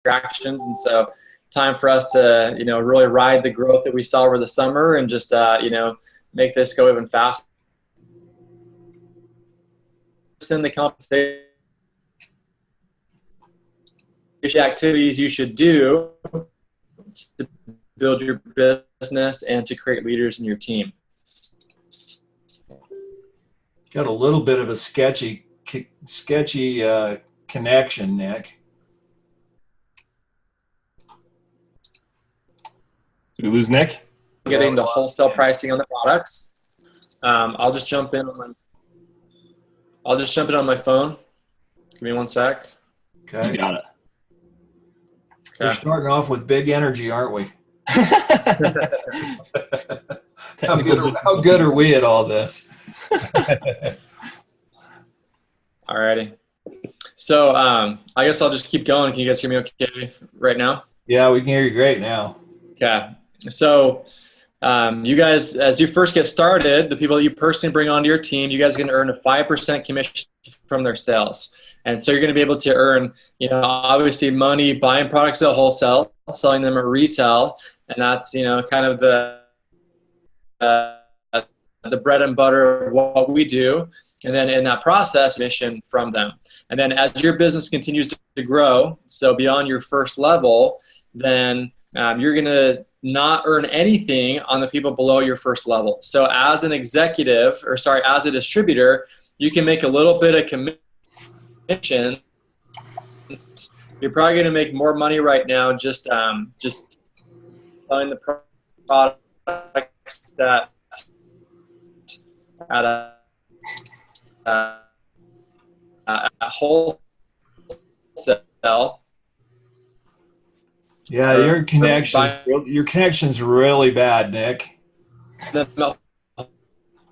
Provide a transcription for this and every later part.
distractions. And so time for us to, really ride the growth that we saw over the summer and just, make this go even faster. In the compensation activities you should do to build your business and to create leaders in your team. Got a little bit of a sketchy connection, Nick. Did we lose Nick? Getting the wholesale pricing on the products. I'll just jump in on my phone. Give me one sec. Okay. You got it. Okay. We're starting off with big energy, aren't we? How good are we at all this? Alrighty. So I guess I'll just keep going. Can you guys hear me okay right now? Yeah, we can hear you great now. Okay. So you guys, as you first get started, the people that you personally bring onto your team, you guys are going to earn a 5% commission from their sales. And so you're going to be able to earn, obviously money buying products at wholesale, selling them at retail. And that's, kind of the bread and butter of what we do. And then in that process, commission from them. And then as your business continues to grow, so beyond your first level, then you're going to not earn anything on the people below your first level. So as a distributor, you can make a little bit of commission. You're probably going to make more money right now just selling the products that at a wholesale. Yeah, your connection's really bad, Nick.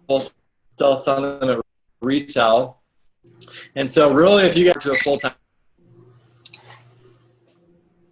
Wholesale, selling them at retail. And so really, if you get to a full-time.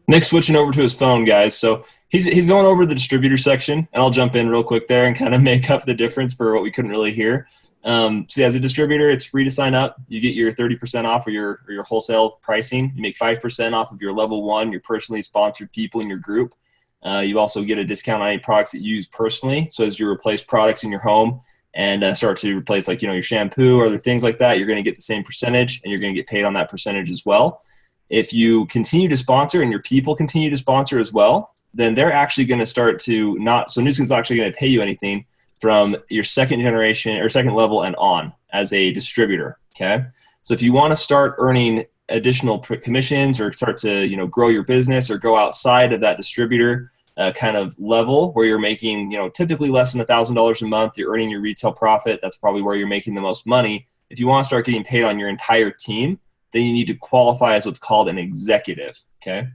Nick's switching over to his phone, guys. So he's going over the distributor section, and I'll jump in real quick there and kind of make up the difference for what we couldn't really hear. So yeah, as a distributor, it's free to sign up. You get your 30% off of your wholesale pricing. You make 5% off of your level 1, your personally sponsored people in your group. You also get a discount on any products that you use personally. So as you replace products in your home and start to replace your shampoo or other things like that, you're going to get the same percentage and you're going to get paid on that percentage as well. If you continue to sponsor and your people continue to sponsor as well, then they're actually going to start to so Nu Skin's actually going to pay you anything from your second generation or second level and on as a distributor. Okay. So if you want to start earning additional commissions or start to, grow your business or go outside of that distributor kind of level where you're making, typically less than $1,000 a month, you're earning your retail profit. That's probably where you're making the most money. If you want to start getting paid on your entire team, then you need to qualify as what's called an executive. Okay.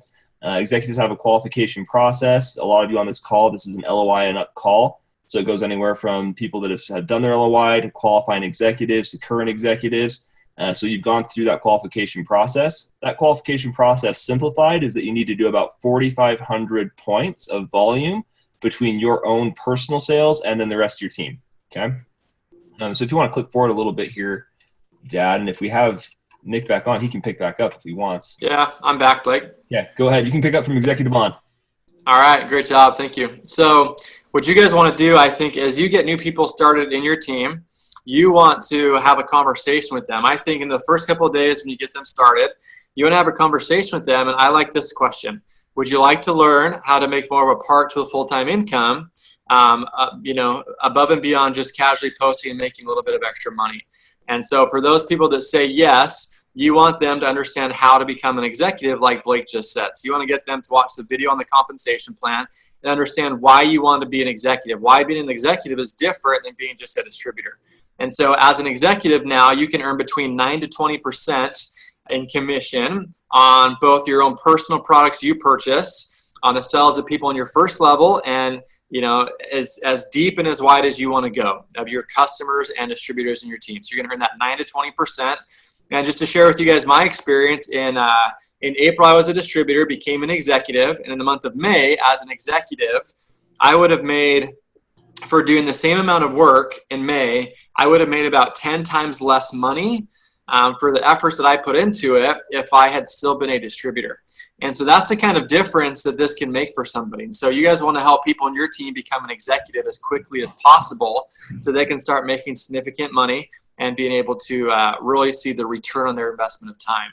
Executives have a qualification process. A lot of you on this call, this is an LOI and up call. So it goes anywhere from people that have done their LOI to qualifying executives to current executives. So you've gone through that qualification process. That qualification process simplified is that you need to do about 4,500 points of volume between your own personal sales and then the rest of your team. Okay. So if you want to click forward a little bit here, Dad, and if we have Nick back on, he can pick back up if he wants. Yeah, I'm back, Blake. Yeah, go ahead. You can pick up from executive on. All right, great job. Thank you. So what you guys want to do, I think, is you get new people started in your team. You want to have a conversation with them. I think in the first couple of days when you get them started, you want to have a conversation with them. And I like this question. Would you like to learn how to make more of a part to a full-time income, above and beyond just casually posting and making a little bit of extra money? And so for those people that say yes, you want them to understand how to become an executive like Blake just said. So you want to get them to watch the video on the compensation plan and understand why you want to be an executive. Why being an executive is different than being just a distributor. And so as an executive now, you can earn between 9 to 20% in commission on both your own personal products you purchase, on the sales of people on your first level, and as deep and as wide as you want to go of your customers and distributors in your team. So you're going to earn that 9 to 20%. And just to share with you guys my experience, in April I was a distributor, became an executive, and in the month of May as an executive, I would have made, for doing the same amount of work in May, I would have made about 10 times less money for the efforts that I put into it if I had still been a distributor. And so that's the kind of difference that this can make for somebody. And so you guys want to help people in your team become an executive as quickly as possible so they can start making significant money and being able to really see the return on their investment of time.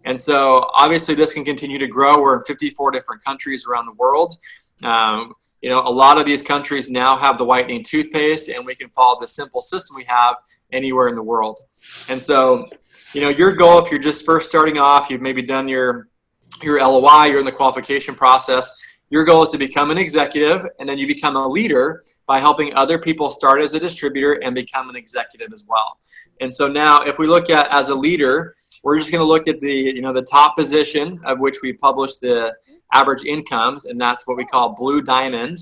And so obviously this can continue to grow. We're in 54 different countries around the world. You know, a lot of these countries now have the whitening toothpaste, and we can follow the simple system we have anywhere in the world. And so, you know, your goal, if you're just first starting off, you've maybe done your LOI, you're in the qualification process, your goal is to become an executive, and then you become a leader by helping other people start as a distributor and become an executive as well. And so now if we look at as a leader, we're just going to look at the top position of which we publish the average incomes, and that's what we call blue diamond.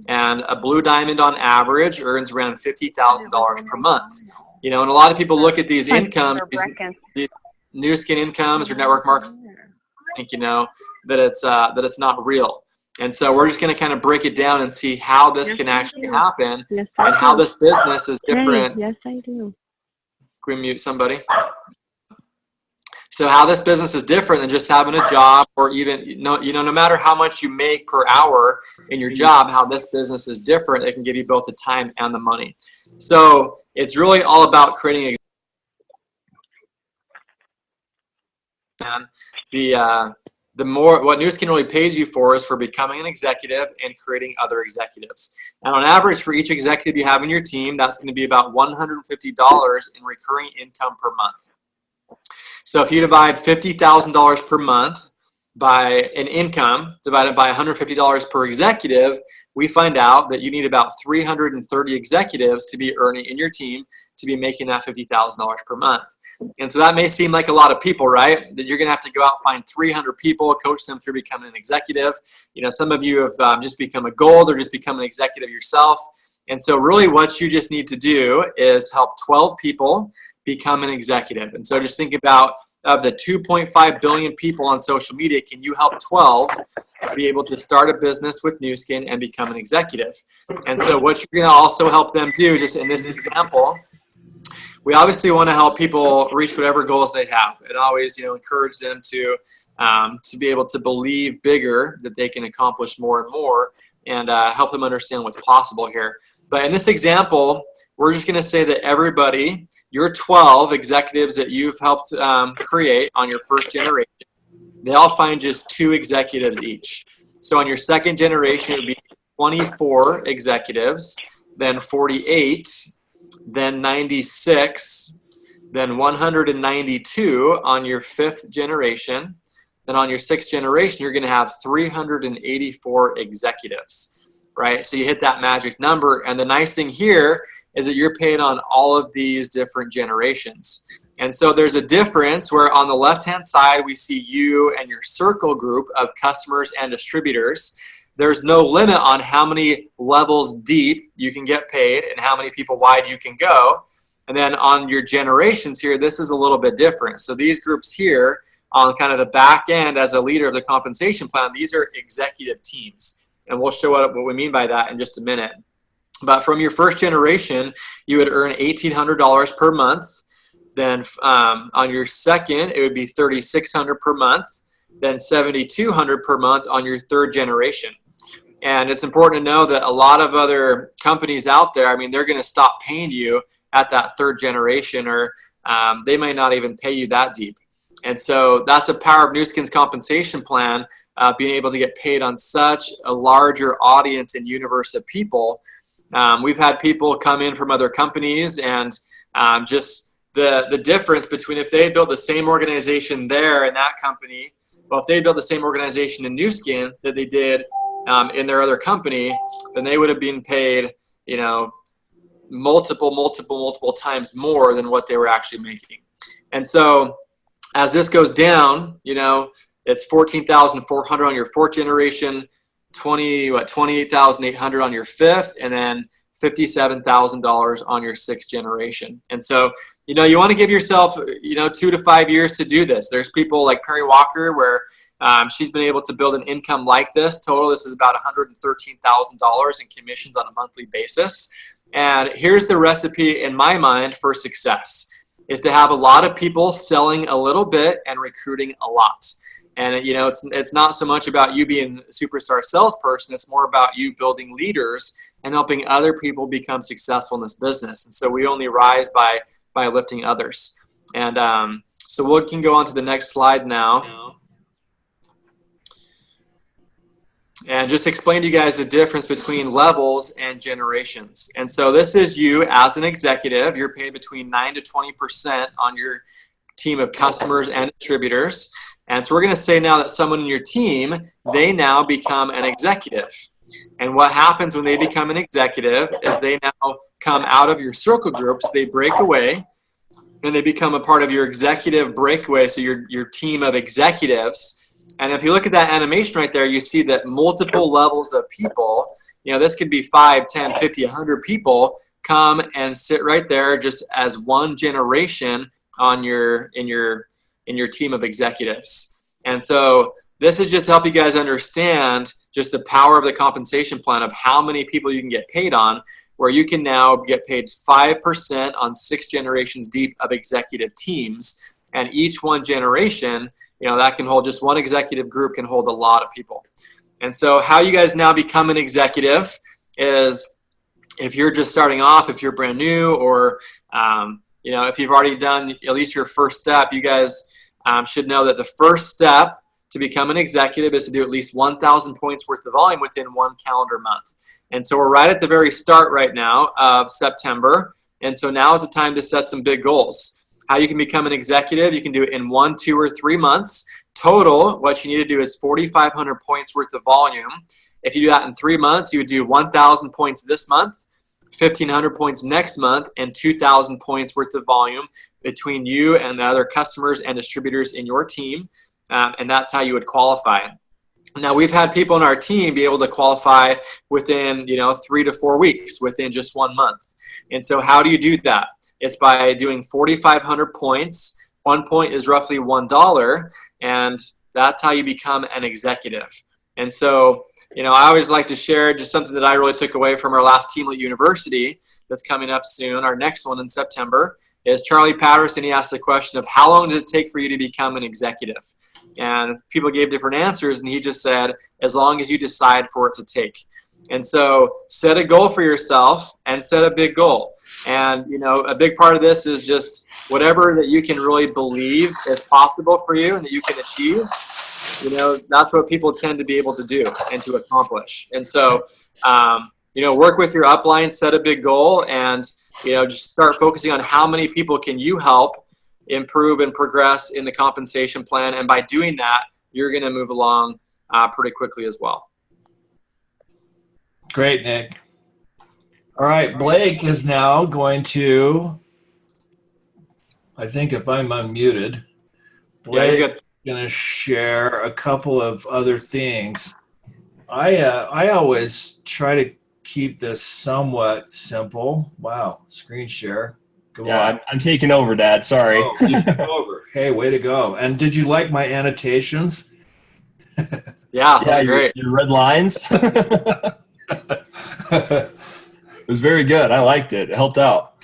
And a blue diamond on average earns around $50,000 per month. You know, and a lot of people look at these incomes, these new skin incomes or network marketing, think, you know, that it's not real. And so we're just going to kind of break it down and see how this can actually happen and how this business is different. Yes, I do. Can we mute somebody? So how this business is different than just having a job, or even, no matter how much you make per hour in your job, how this business is different. It can give you both the time and the money. So it's really all about creating the more what Nu Skin really pays you for is for becoming an executive and creating other executives. And on average, for each executive you have in your team, that's going to be about $150 in recurring income per month. So if you divide $50,000 per month by an income divided by $150 per executive, we find out that you need about 330 executives to be earning in your team to be making that $50,000 per month. And so that may seem like a lot of people, right? That you're going to have to go out and find 300 people, coach them through becoming an executive. You know, some of you have just become a gold or just become an executive yourself. And so really what you just need to do is help 12 people become an executive. And so just think about, of the 2.5 billion people on social media, can you help 12 be able to start a business with Nu Skin and become an executive? And so what you're going to also help them do, just in this example, we obviously want to help people reach whatever goals they have, and always, you know, encourage them to be able to believe bigger, that they can accomplish more and more, and help them understand what's possible here. But in this example, we're just going to say that everybody, your 12 executives that you've helped create on your first generation, they all find just 2 executives each. So on your second generation, it would be 24 executives, then 48, then 96, then 192 on your 5th generation. Then on your 6th generation, you're going to have 384 executives. Right? So you hit that magic number. And the nice thing here is that you're paid on all of these different generations. And so there's a difference where on the left-hand side, we see you and your circle group of customers and distributors. There's no limit on how many levels deep you can get paid and how many people wide you can go. And then on your generations here, this is a little bit different. So these groups here on kind of the back end as a leader of the compensation plan, these are executive teams. And we'll show what we mean by that in just a minute. But from your first generation, you would earn $1,800 per month. Then on your second, it would be $3,600 per month. Then $7,200 per month on your third generation. And it's important to know that a lot of other companies out there, I mean, they're going to stop paying you at that third generation, or they may not even pay you that deep. And so that's the power of Nu Skin's compensation plan. Being able to get paid on such a larger audience and universe of people. We've had people come in from other companies, and just the difference between if they built the same organization there in that company, well, if they built the same organization in Nu Skin that they did in their other company, then they would have been paid, you know, multiple times more than what they were actually making. And so as this goes down, you know, it's $14,400 on your 4th generation, $28,800 on your 5th, and then $57,000 on your 6th generation. And so, you know, you want to give yourself, you know, 2 to 5 years to do this. There's people like Perry Walker where she's been able to build an income like this. Total, this is about $113,000 in commissions on a monthly basis. And here's the recipe in my mind for success. is to have a lot of people selling a little bit and recruiting a lot. And it's not so much about you being a superstar salesperson. It's more about you building leaders and helping other people become successful in this business. And so we only rise by lifting others. And so we can go on to the next slide now. And just explain to you guys the difference between levels and generations. And so this is you as an executive. You're paid between 9 to 20% on your team of customers and distributors. And so we're going to say now that someone in your team, they now become an executive. And what happens when they become an executive is they now come out of your circle groups, they break away, and they become a part of your executive breakaway, so your team of executives. And if you look at that animation right there, you see that multiple levels of people, this could be 5, 10, 50, 100 people come and sit right there just as one generation on in your team of executives. And so this is just to help you guys understand just the power of the compensation plan of how many people you can get paid on, where you can now get paid 5% on 6 generations deep of executive teams. And each one generation, that can hold, just one executive group can hold a lot of people. And so how you guys now become an executive is, if you're just starting off, if you're brand new, or if you've already done at least your first step, you guys should know that the first step to become an executive is to do at least 1,000 points worth of volume within 1 calendar month. And so we're right at the very start right now of September. And so now is the time to set some big goals. How you can become an executive, you can do it in 1, 2, or 3 months. Total, what you need to do is 4,500 points worth of volume. If you do that in 3 months, you would do 1,000 points this month, 1,500 points next month, and 2,000 points worth of volume between you and the other customers and distributors in your team. And that's how you would qualify. Now, we've had people on our team be able to qualify within 3 to 4 weeks, within just 1 month. And so how do you do that? It's by doing 4,500 points. 1 point is roughly $1, and that's how you become an executive. And so, I always like to share just something that I really took away from our last Teamlet University that's coming up soon. Our next one in September is Charlie Patterson. He asked the question of, how long does it take for you to become an executive? And people gave different answers, and he just said, as long as you decide for it to take. And so set a goal for yourself and set a big goal. And, a big part of this is just whatever that you can really believe is possible for you and that you can achieve. That's what people tend to be able to do and to accomplish. And so, work with your upline, set a big goal, and, just start focusing on how many people can you help improve and progress in the compensation plan. And by doing that, you're going to move along pretty quickly as well. Great, Nick. All right, Blake is now going to, I think if I'm unmuted, Blake is going to share a couple of other things. I always try to keep this somewhat simple. Wow, screen share. Go on. I'm taking over, Dad. Sorry. Oh, you took over. Hey, way to go. And did you like my annotations? Yeah, great. Your red lines. It was very good. I liked it. It helped out.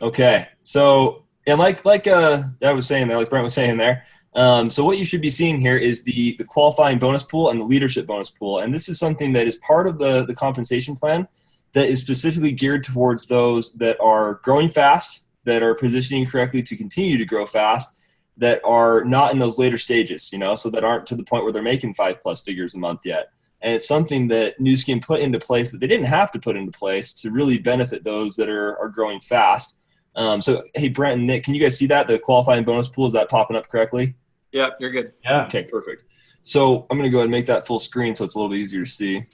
Okay. So, and like I was saying there, like Brent was saying there, so what you should be seeing here is the qualifying bonus pool and the leadership bonus pool. And this is something that is part of the compensation plan that is specifically geared towards those that are growing fast, that are positioning correctly to continue to grow fast, that are not in those later stages, so that aren't to the point where they're making 5+ figures a month yet. And it's something that Nu Skin put into place that they didn't have to put into place to really benefit those that are growing fast. So, hey, Brent and Nick, can you guys see that? The qualifying bonus pool, is that popping up correctly? Yep, you're good. Yeah. Okay, perfect. So I'm going to go ahead and make that full screen so it's a little bit easier to see.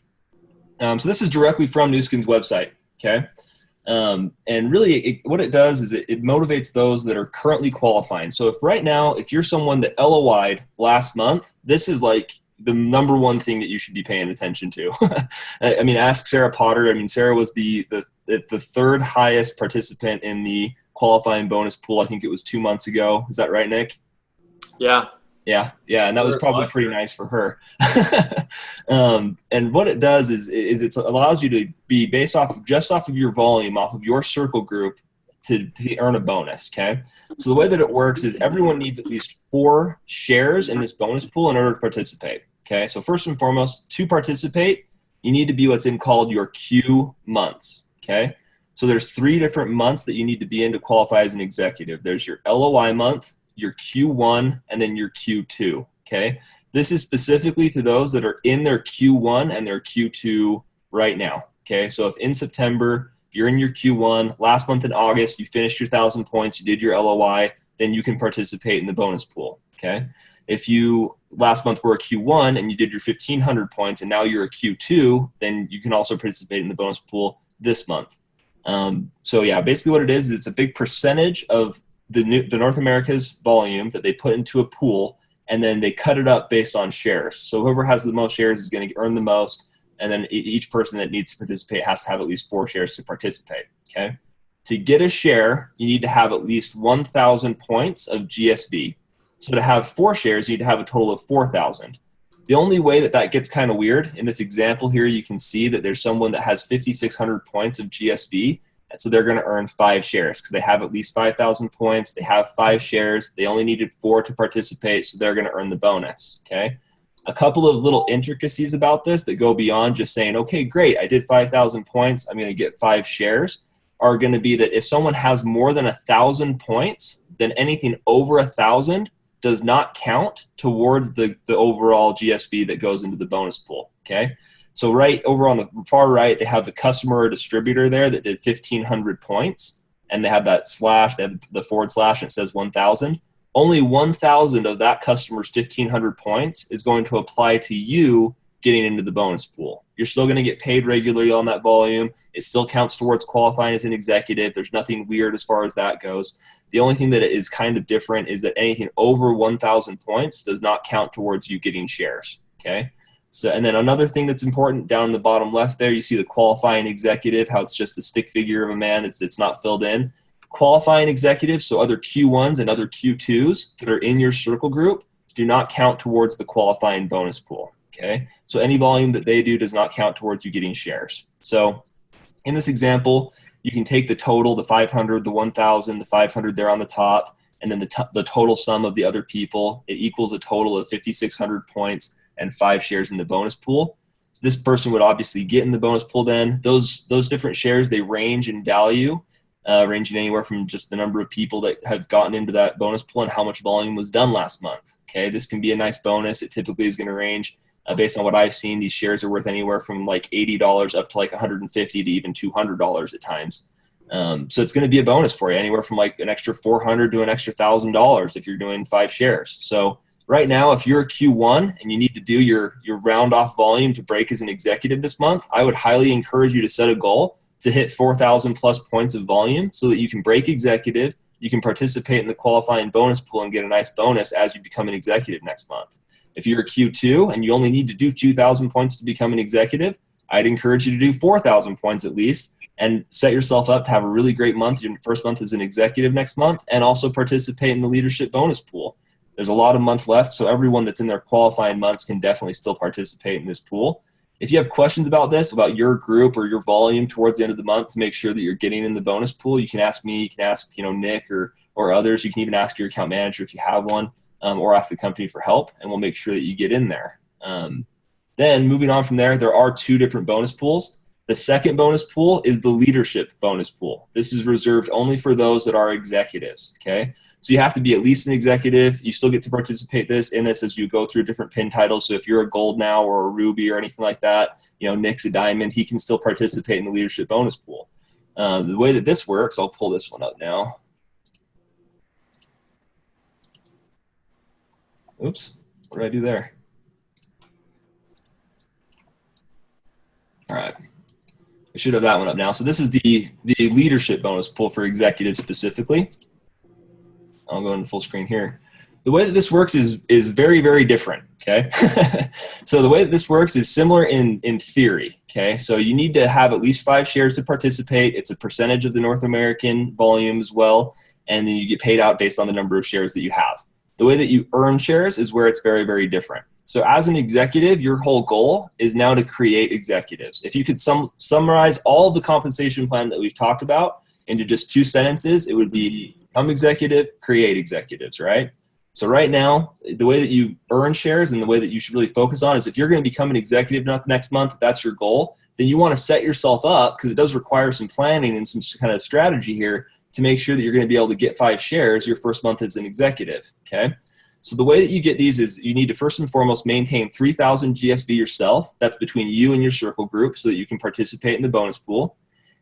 So this is directly from Nu Skin's website, okay? And really what it does is it motivates those that are currently qualifying. So if you're someone that LOI'd last month, this is like the number one thing that you should be paying attention to. I mean, ask Sarah Potter. I mean, Sarah was the third highest participant in the qualifying bonus pool. I think it was 2 months ago. Is that right, Nick? Yeah. Yeah, and that was probably pretty nice for her. And what it does is it allows you to be based off of your volume, off of your circle group, to earn a bonus, okay? So the way that it works is everyone needs at least 4 shares in this bonus pool in order to participate, okay? So first and foremost, to participate, you need to be what's called your Q months, okay? So there's 3 different months that you need to be in to qualify as an executive. There's your LOI month, your Q1, and then your Q2, okay? This is specifically to those that are in their Q1 and their Q2 right now, okay? So if in September, you're in your Q1, last month in August, you finished your 1,000 points, you did your LOI, then you can participate in the bonus pool, okay? If you last month were a Q1 and you did your 1,500 points and now you're a Q2, then you can also participate in the bonus pool this month. So yeah, basically what it is it's a big percentage of the North America's volume that they put into a pool, and then they cut it up based on shares. So whoever has the most shares is going to earn the most, and then each person that needs to participate has to have at least 4 shares to participate, okay? To get a share, you need to have at least 1,000 points of GSV. So to have 4 shares, you need to have a total of 4,000. The only way that gets kind of weird, in this example here, you can see that there's someone that has 5,600 points of GSV, and so they're going to earn 5 shares because they have at least 5,000 points, they have 5 shares, they only needed 4 to participate, so they're going to earn the bonus, okay? A couple of little intricacies about this that go beyond just saying, okay, great, I did 5,000 points, I'm going to get 5 shares, are going to be that if someone has more than 1,000 points, then anything over 1,000 does not count towards the overall GSV that goes into the bonus pool, okay? So right over on the far right, they have the customer or distributor there that did 1,500 points, and they have that slash, they have the forward slash, and it says 1,000. Only 1,000 of that customer's 1,500 points is going to apply to you getting into the bonus pool. You're still going to get paid regularly on that volume. It still counts towards qualifying as an executive. There's nothing weird as far as that goes. The only thing that is kind of different is that anything over 1,000 points does not count towards you getting shares, okay? So, and then another thing that's important down in the bottom left there, you see the qualifying executive, how it's just a stick figure of a man. It's not filled in. Qualifying executives, so other Q1s and other Q2s that are in your circle group, do not count towards the qualifying bonus pool, okay? So any volume that they do does not count towards you getting shares. So in this example, you can take the total, the 500, the 1,000, the 500 there on the top, and then the total sum of the other people. It equals a total of 5,600 points and 5 shares in the bonus pool. This person would obviously get in the bonus pool then. Those different shares, they range in value, ranging anywhere from just the number of people that have gotten into that bonus pool and how much volume was done last month. Okay, this can be a nice bonus. It typically is going to range based on what I've seen. These shares are worth anywhere from like $80 up to like $150 to even $200 at times. So it's going to be a bonus for you, anywhere from like an extra $400 to an extra $1,000 if you're doing 5 shares. So right now, if you're a Q1 and you need to do your round off volume to break as an executive this month, I would highly encourage you to set a goal to hit 4,000 plus points of volume so that you can break executive, you can participate in the qualifying bonus pool and get a nice bonus as you become an executive next month. If you're a Q2 and you only need to do 2,000 points to become an executive, I'd encourage you to do 4,000 points at least and set yourself up to have a really great month, your first month as an executive next month, and also participate in the leadership bonus pool. There's a lot of months left, so everyone that's in their qualifying months can definitely still participate in this pool. If you have questions about this, about your group or your volume towards the end of the month to make sure that you're getting in the bonus pool, you can ask me, you can ask Nick or others. You can even ask your account manager if you have one, or ask the company for help, and we'll make sure that you get in there. Then moving on from there are 2 different bonus pools. The second bonus pool is the leadership bonus pool. This is reserved only for those that are executives, okay? So you have to be at least an executive. You still get to participate in this as you go through different pin titles. So if you're a gold now or a ruby or anything like that, Nick's a diamond, he can still participate in the leadership bonus pool. The way that this works, I'll pull this one up now. Oops, what did I do there? All right. I should have that one up now. So this is the leadership bonus pool for executives specifically. I'll go into full screen here. The way that this works is very, very different, okay? So the way that this works is similar in theory, okay? So you need to have at least 5 shares to participate. It's a percentage of the North American volume as well, and then you get paid out based on the number of shares that you have. The way that you earn shares is where it's very, very different. So as an executive, your whole goal is now to create executives. If you could summarize all of the compensation plan that we've talked about, into just 2 sentences, it would be become executive, create executives, right? So right now, the way that you earn shares and the way that you should really focus on is if you're going to become an executive next month, if that's your goal, then you want to set yourself up, because it does require some planning and some kind of strategy here to make sure that you're going to be able to get 5 shares your first month as an executive, okay? So the way that you get these is you need to first and foremost maintain 3,000 GSV yourself. That's between you and your circle group so that you can participate in the bonus pool.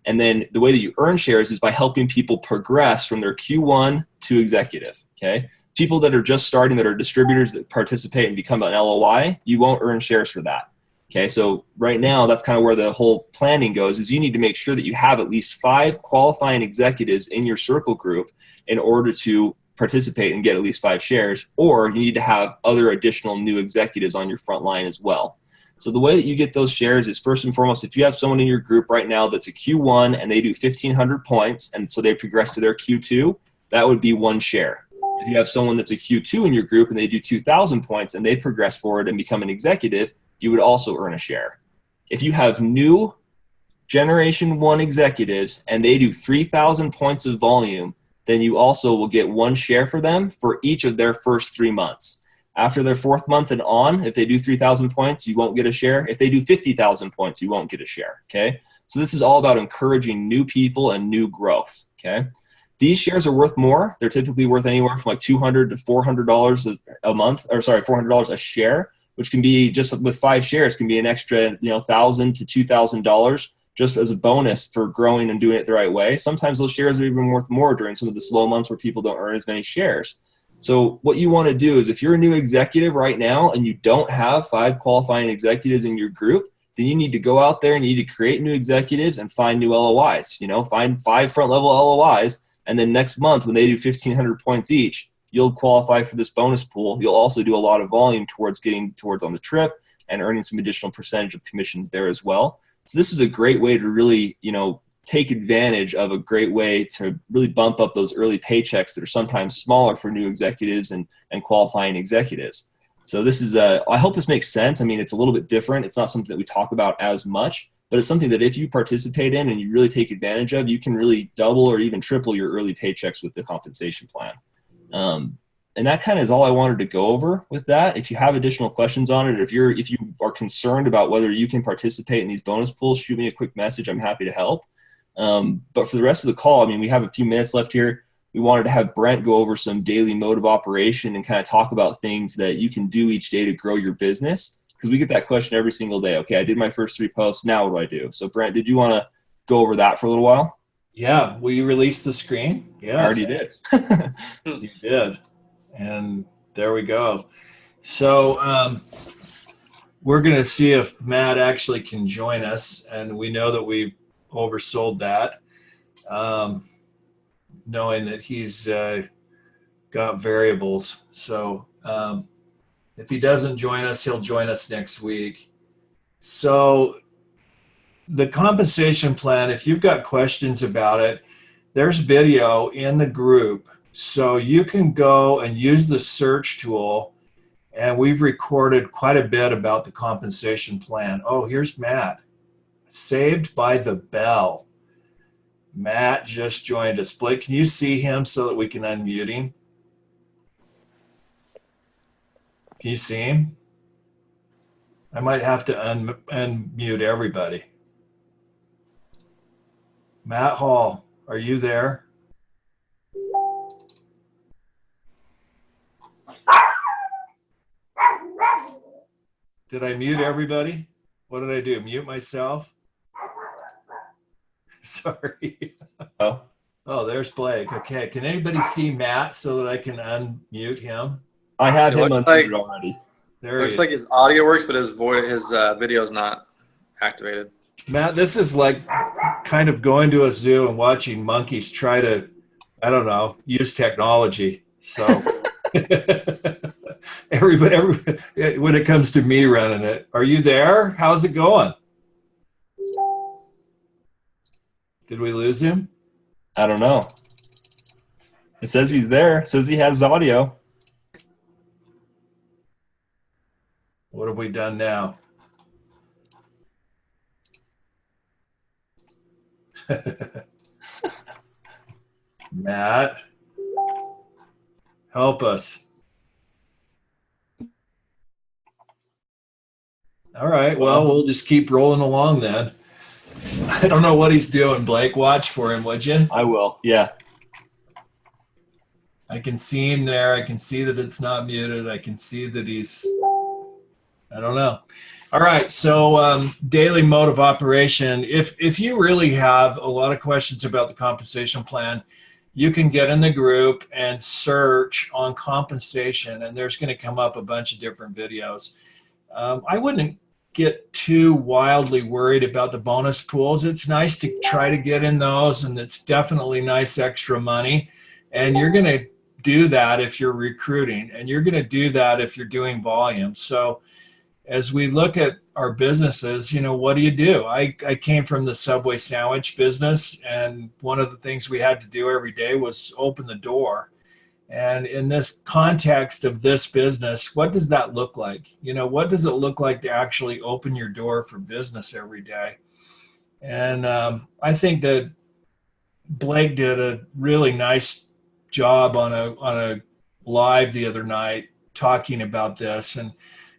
And then the way that you earn shares is by helping people progress from their Q1 to executive, okay? People that are just starting, that are distributors that participate and become an LOI, you won't earn shares for that. Okay, so right now that's kind of where the whole planning goes, is you need to make sure that you have at least 5 qualifying executives in your circle group in order to participate and get at least 5 shares, or you need to have other additional new executives on your front line as well. So the way that you get those shares is first and foremost, if you have someone in your group right now that's a Q1 and they do 1,500 points and so they progress to their Q2, that would be 1 share. If you have someone that's a Q2 in your group and they do 2,000 points and they progress forward and become an executive, you would also earn a share. If you have new Generation 1 executives and they do 3,000 points of volume, then you also will get 1 share for them for each of their first 3 months. After their 4th month and on, if they do 3,000 points, you won't get a share. If they do 50,000 points, you won't get a share, okay? So this is all about encouraging new people and new growth, okay? These shares are worth more. They're typically worth anywhere from like $200 to $400 a month, or sorry, $400 a share, which can be just with 5 shares can be an extra, $1,000 to $2,000 just as a bonus for growing and doing it the right way. Sometimes those shares are even worth more during some of the slow months where people don't earn as many shares. So what you want to do is if you're a new executive right now and you don't have 5 qualifying executives in your group, then you need to go out there and you need to create new executives and find new LOIs. Find 5 front level LOIs. And then next month, when they do 1,500 points each, you'll qualify for this bonus pool. You'll also do a lot of volume towards getting towards on the trip and earning some additional percentage of commissions there as well. So this is a great way to really, take advantage of a great way to really bump up those early paychecks that are sometimes smaller for new executives and qualifying executives. So this is I hope this makes sense. I mean, it's a little bit different. It's not something that we talk about as much, but it's something that if you participate in and you really take advantage of, you can really double or even triple your early paychecks with the compensation plan. And that kind of is all I wanted to go over with that. If you have additional questions on it, or if you are concerned about whether you can participate in these bonus pools, shoot me a quick message. I'm happy to help. But for the rest of the call, I mean, we have a few minutes left here. We wanted to have Brent go over some daily mode of operation and kind of talk about things that you can do each day to grow your business. Because we get that question every single day. Okay, I did my first 3 posts. Now what do I do? So Brent, did you want to go over that for a little while? Yeah. Will you release the screen? Yeah. I already did. You did. And there we go. So we're going to see if Matt actually can join us. And we know that we oversold that, knowing that he's got variables. So if he doesn't join us, he'll join us next week. So the compensation plan, if you've got questions about it, there's video in the group. So you can go and use the search tool, and we've recorded quite a bit about the compensation plan. Oh, here's Matt. Saved by the bell. Matt just joined us. Blake, can you see him so that we can unmute him? Can you see him? I might have to unmute everybody. Matt Hall, are you there? Did I mute everybody? What did I do? Mute myself? Sorry. Oh, there's Blake. Okay. Can anybody see Matt so that I can unmute him? I have him unmuted already. There looks like his audio works, but his video is not activated. Matt, this is like kind of going to a zoo and watching monkeys try to, I don't know, use technology. So everybody, when it comes to me running it, are you there? How's it going? Did we lose him? I don't know. It says he's there. It says he has audio. What have we done now? Matt, help us. All right, well, we'll just keep rolling along then. I don't know what he's doing, Blake. Watch for him, would you? I will. Yeah. I can see him there. I can see that it's not muted. I can see that he's, I don't know. All right, so daily mode of operation. If you really have a lot of questions about the compensation plan, you can get in the group and search on compensation, and there's going to come up a bunch of different videos. I wouldn't get too wildly worried about the bonus pools. It's nice to try to get in those, and it's definitely nice extra money. And you're going to do that if you're recruiting, and you're going to do that if you're doing volume. So as we look at our businesses, you know, what do? I came from the Subway sandwich business, and one of the things we had to do every day was open the door. And in this context of this business, what does that look like? You know, what does it look like to actually open your door for business every day? And I think that Blake did a really nice job on a live the other night talking about this. And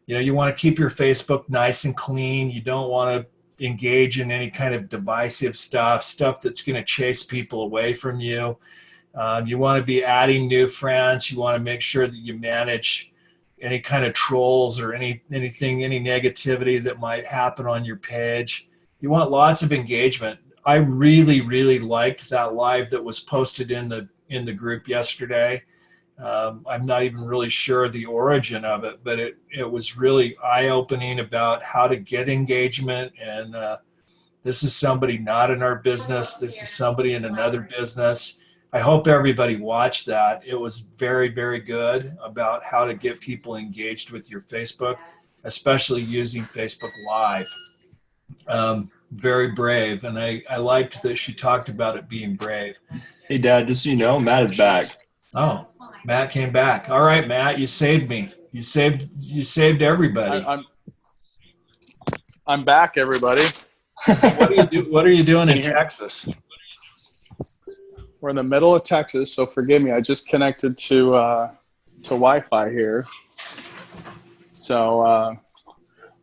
you know, you want to keep your Facebook nice and clean. You don't want to engage in any kind of divisive stuff that's going to chase people away from you. You want to be adding new friends. You want to make sure that you manage any kind of trolls or any negativity that might happen on your page. You want lots of engagement. I really, really liked that live that was posted in the group yesterday. I'm not even really sure the origin of it, but it was really eye-opening about how to get engagement. And this is somebody not in our business. This is somebody in another business. I hope everybody watched that. It was very, very good about how to get people engaged with your Facebook, especially using Facebook Live. Very brave. And I liked that she talked about it being brave. Hey, Dad, just so you know, Matt is back. Oh, Matt came back. All right, Matt, you saved me. You saved everybody. I'm back, everybody. What are you doing in Texas? We're in the middle of Texas, so forgive me. I just connected to Wi-Fi here. So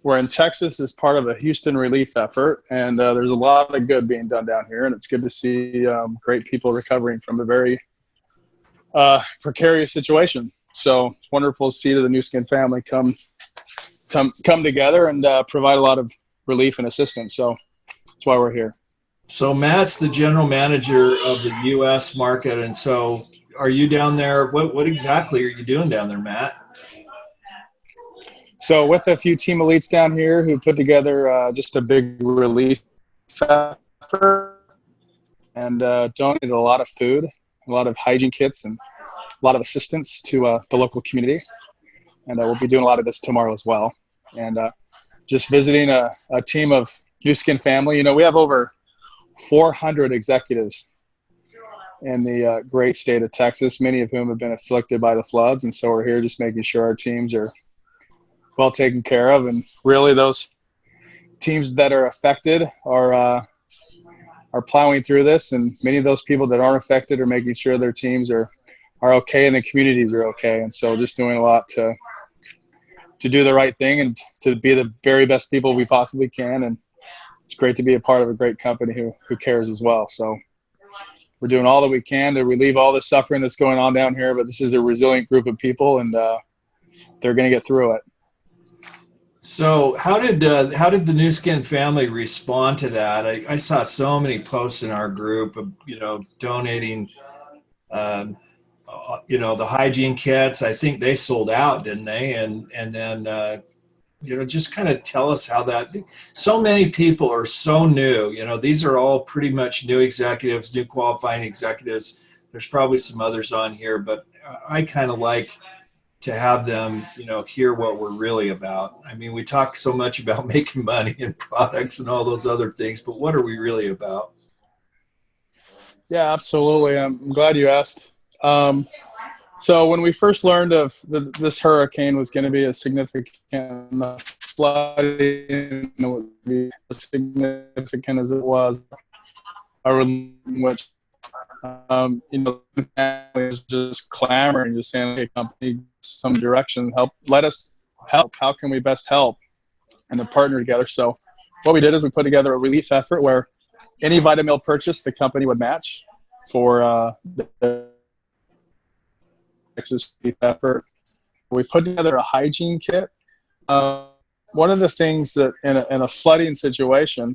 we're in Texas as part of a Houston relief effort, and there's a lot of good being done down here, and it's good to see great people recovering from a very precarious situation. So it's wonderful to see the New Skin family come together and provide a lot of relief and assistance. So that's why we're here. So Matt's the general manager of the U.S. market, and so are you down there? What exactly are you doing down there, Matt? So with a few team elites down here who put together just a big relief effort and donated a lot of food, a lot of hygiene kits, and a lot of assistance to the local community. And we'll be doing a lot of this tomorrow as well. And just visiting a team of New Skin family. You know, we have over 400 executives in the great state of Texas, many of whom have been afflicted by the floods. And so we're here just making sure our teams are well taken care of. And really those teams that are affected are plowing through this. And many of those people that aren't affected are making sure their teams are okay and the communities are okay. And so just doing a lot to do the right thing and to be the very best people we possibly can. And it's great to be a part of a great company who cares as well. So we're doing all that we can to relieve all the suffering that's going on down here, but this is a resilient group of people, and they're going to get through it. So how did the New Skin family respond to that? I saw so many posts in our group of, you know, donating, you know, the hygiene kits. I think they sold out, didn't they? And then, you know, just kind of tell us how that, so many people are so new, you know, these are all pretty much new executives, new qualifying executives. There's probably some others on here, but I kind of like to have them, you know, hear what we're really about. I mean, we talk so much about making money and products and all those other things, but what are we really about? Yeah, absolutely. I'm glad you asked. So when we first learned of this hurricane was going to be a significant flooding, would be as significant as it was, which The family was just clamoring, just saying, "Hey, company, some direction, help, let us help. How can we best help?" And to partner together. So what we did is we put together a relief effort where any Vitamil purchase the company would match for the Texas relief effort. We put together a hygiene kit. One of the things that in a flooding situation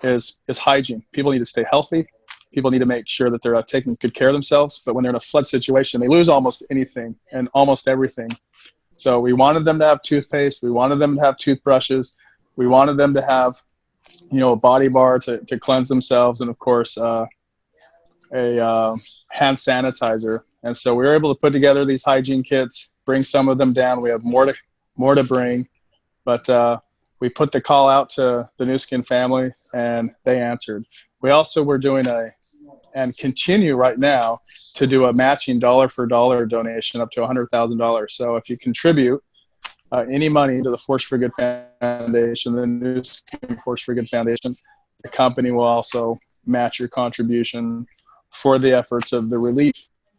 is hygiene. People need to stay healthy. People need to make sure that they're taking good care of themselves. But when they're in a flood situation, they lose almost anything and almost everything. So we wanted them to have toothpaste. We wanted them to have toothbrushes. We wanted them to have, a body bar to cleanse themselves, and of course, a hand sanitizer. And so we were able to put together these hygiene kits, bring some of them down. We have more to bring, but we put the call out to the Nu Skin family, and they answered. We also were doing and continue right now to do a matching dollar for dollar donation up to $100,000. So if you contribute any money to the Force for Good Foundation, the Nu Skin Force for Good Foundation, the company will also match your contribution for the efforts of the relief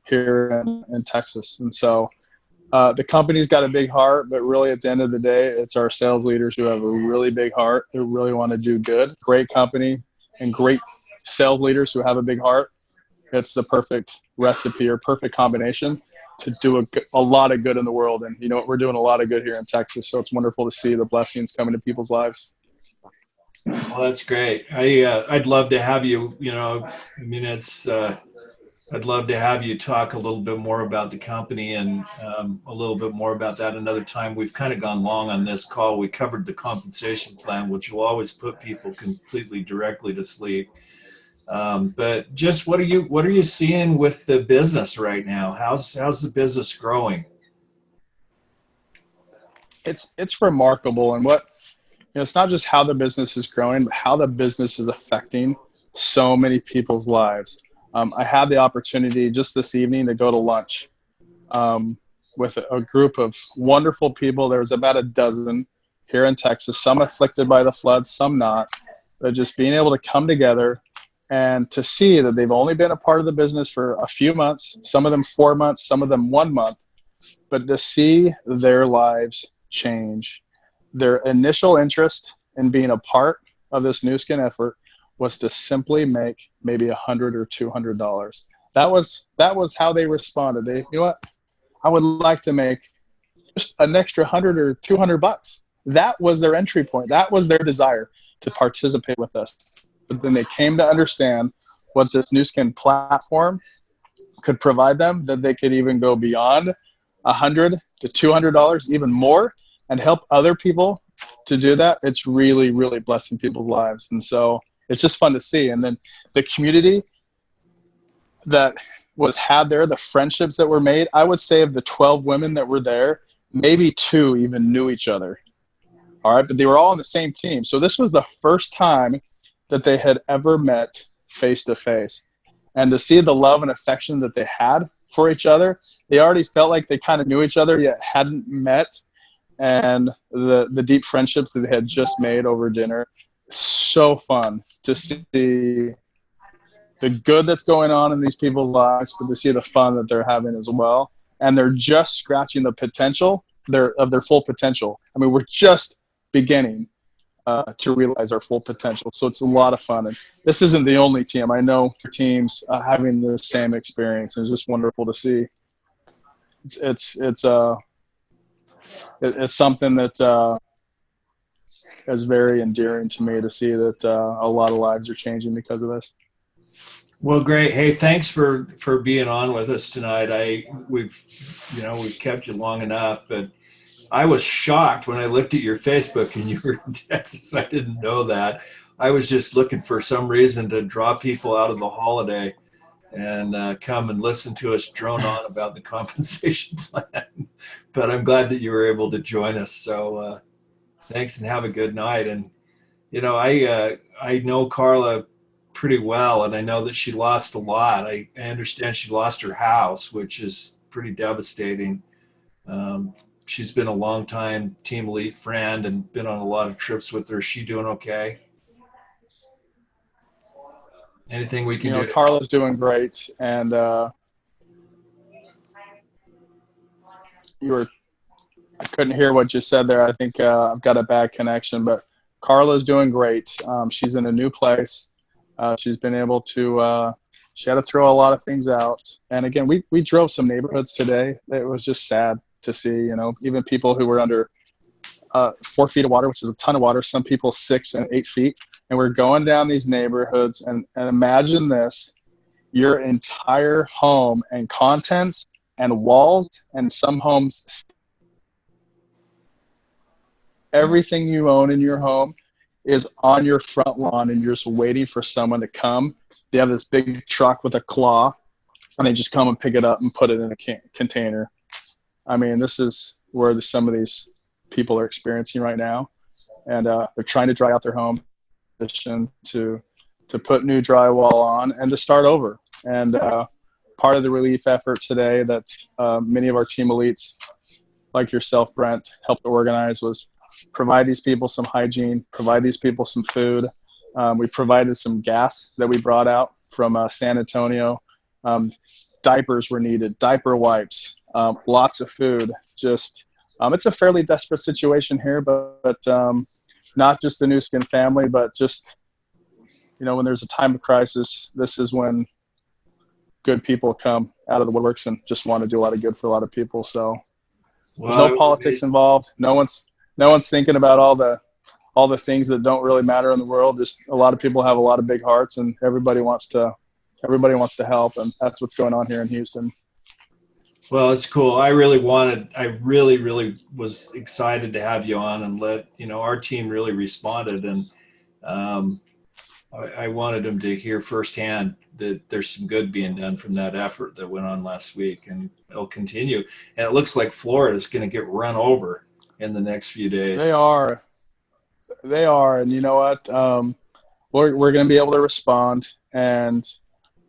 here in Texas. And so the company's got a big heart, but really at the end of the day, it's our sales leaders who have a really big heart, who really want to do good. Great company and great sales leaders who have a big heart. It's the perfect recipe or perfect combination to do a lot of good in the world. And we're doing a lot of good here in Texas. So it's wonderful to see the blessings coming to people's lives. Well, that's great. I'd love to have you, I'd love to have you talk a little bit more about the company and a little bit more about that another time. We've kind of gone long on this call. We covered the compensation plan, which will always put people completely directly to sleep. But just what are you seeing with the business right now? How's the business growing? It's remarkable, and it's not just how the business is growing, but how the business is affecting so many people's lives. I had the opportunity just this evening to go to lunch with a group of wonderful people. There was about a dozen here in Texas, some afflicted by the floods, some not. But just being able to come together and to see that they've only been a part of the business for a few months, some of them 4 months, some of them 1 month, but to see their lives change. Their initial interest in being a part of this Nu Skin effort was to simply make maybe $100 or $200. That was how they responded. They, what? I would like to make just an extra $100 or $200. That was their entry point. That was their desire to participate with us. But then they came to understand what this Nu Skin platform could provide them, that they could even go beyond $100 to $200, even more, and help other people to do that. It's really, really blessing people's lives. And so it's just fun to see. And then the community that was had there, the friendships that were made, I would say of the 12 women that were there, maybe 2 even knew each other. All right, but they were all on the same team. So this was the first time that they had ever met face to face. And to see the love and affection that they had for each other, they already felt like they kind of knew each other yet hadn't met. And the deep friendships that they had just made over dinner, so fun to see the good that's going on in these people's lives, but to see the fun that they're having as well. And they're just scratching the potential of their full potential. I mean, we're just beginning to realize our full potential. So it's a lot of fun. And this isn't the only team. I know teams having the same experience. It's just wonderful to see. It's something that is very endearing to me to see that a lot of lives are changing because of this. Well, great. Hey, thanks for being on with us tonight. We've kept you long enough, but I was shocked when I looked at your Facebook and you were in Texas. I didn't know that. I was just looking for some reason to draw people out of the holiday and come and listen to us drone on about the compensation plan. But I'm glad that you were able to join us. So thanks and have a good night. And, I know Carla pretty well, and I know that she lost a lot. I understand she lost her house, which is pretty devastating. She's been a long-time Team Elite friend and been on a lot of trips with her. Is she doing okay? Anything we can do? Carla's doing great, and I couldn't hear what you said there. I think I've got a bad connection, but Carla's doing great. She's in a new place. She's been able to. She had to throw a lot of things out, and again, we drove some neighborhoods today. It was just sad to see, even people who were under 4 feet of water, which is a ton of water. Some people 6 and 8 feet, and we're going down these neighborhoods, and imagine this: your entire home and contents and walls, and some homes, everything you own in your home is on your front lawn, and you're just waiting for someone to come. They have this big truck with a claw, and they just come and pick it up and put it in a container. I mean, this is where some of these people are experiencing right now, and they're trying to dry out their home to put new drywall on and to start over. And part of the relief effort today that many of our team elites, like yourself, Brent, helped organize was provide these people some hygiene, provide these people some food. We provided some gas that we brought out from San Antonio. Diapers were needed, diaper wipes, lots of food. Just it's a fairly desperate situation here, but not just the New Skin family, but just, when there's a time of crisis, this is when good people come out of the woodworks and just want to do a lot of good for a lot of people. So there's no politics involved. No one's thinking about all the things that don't really matter in the world. Just a lot of people have a lot of big hearts, and everybody wants to help, and that's what's going on here in Houston. Well, it's cool. I really was excited to have you on and our team really responded, and I wanted them to hear firsthand that there's some good being done from that effort that went on last week, and it'll continue. And it looks like Florida is going to get run over in the next few days. They are. And you know what? We're going to be able to respond, and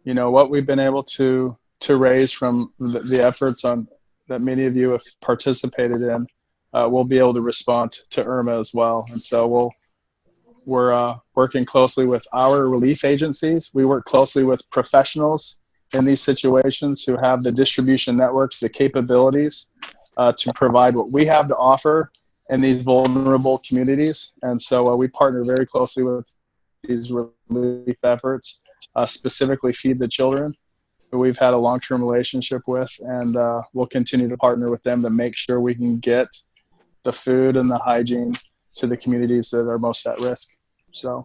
what we've been able to raise from the efforts that many of you have participated in, we'll be able to respond to Irma as well. And so we're working closely with our relief agencies. We work closely with professionals in these situations who have the distribution networks, the capabilities to provide what we have to offer in these vulnerable communities. And so we partner very closely with these relief efforts, specifically Feed the Children, who we've had a long-term relationship with, and we'll continue to partner with them to make sure we can get the food and the hygiene to the communities that are most at risk. So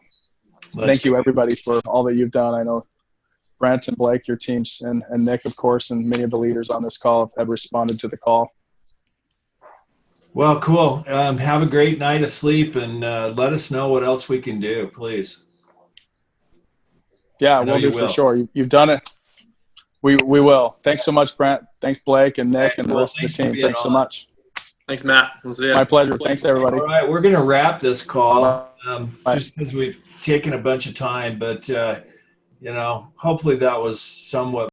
thank you, everybody, for all that you've done. I know Brent and Blake, your teams, and Nick, of course, and many of the leaders on this call have responded to the call. Well, cool. Have a great night of sleep, and let us know what else we can do, please. Yeah, we'll do for sure. You've done it. We will. Thanks so much, Brent. Thanks, Blake and Nick, and the rest of the team. Thanks so much. Thanks, Matt. We'll see you. My pleasure. Thanks, everybody. All right, we're going to wrap this call just because we've taken a bunch of time, but hopefully that was somewhat